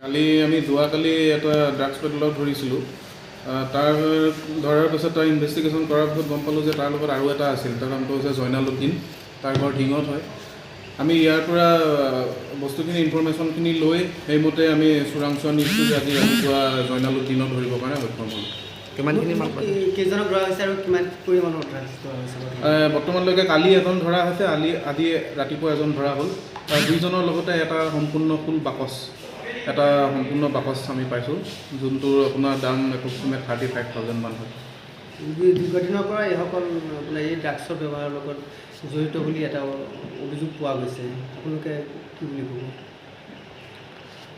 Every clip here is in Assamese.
কালি আমি যোৱাকালি এটা ড্ৰাগছ পেডলক ধৰিছিলোঁ। তাৰ ধৰাৰ পিছত তাৰ ইনভেষ্টিগেশ্যন কৰাৰ পিছত গম পালোঁ যে তাৰ লগত আৰু এটা আছিল। তাৰ নামটো হৈছে জয়নালুদ্দিন। তাৰ ঘৰ ঢিঙত হয়। আমি ইয়াৰ পৰা বস্তুখিনি ইনফৰমেশ্যনখিনি লৈ সেইমতে আমি চোৰাংচোৱা নিউজটো আজি ৰাতিপুৱা জয়নালুদ্দিনক ধৰিবৰ কাৰণে সক্ষম হ'লোঁ। কিমানখিনি কেইজনক ধৰা হৈছে আৰু কিমান পৰিমাণৰ ধৰা হৈছে? বৰ্তমানলৈকে কালি এজন ধৰা হৈছে, আজি ৰাতিপুৱা এজন ধৰা হ'ল। দুইজনৰ লগতে এটা সম্পূৰ্ণ ফুল বাকচ আমি পাইছোঁ, যোনটোৰ আপোনাৰ দাম এপ্ৰক্সিমেট 35,000 মান হয়। দীৰ্ঘদিনৰ পৰা এইসকল আপোনাৰ এই ড্ৰাগছৰ ব্যৱহাৰৰ লগত জড়িত বুলি এটা অভিযোগ পোৱা গৈছে। আপোনালোকে কি বুলি ক'ব?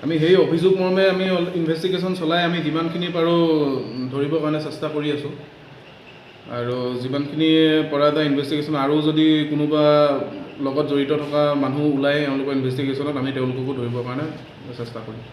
আমি সেই অভিযোগ মৰ্মে আমি ইনভেষ্টিগেশ্যন চলাই আমি যিমানখিনি পাৰোঁ ধৰিবৰ কাৰণে চেষ্টা কৰি আছোঁ। আৰু যিমানখিনি পৰা যায় ইনভেষ্টিগেশ্যন, আৰু যদি কোনোবা লগত জড়িত থকা মানুহ ওলায় এওঁলোকৰ ইনভেষ্টিগেশ্যনত, আমি তেওঁলোককো ধৰিবৰ কাৰণে চেষ্টা কৰিম।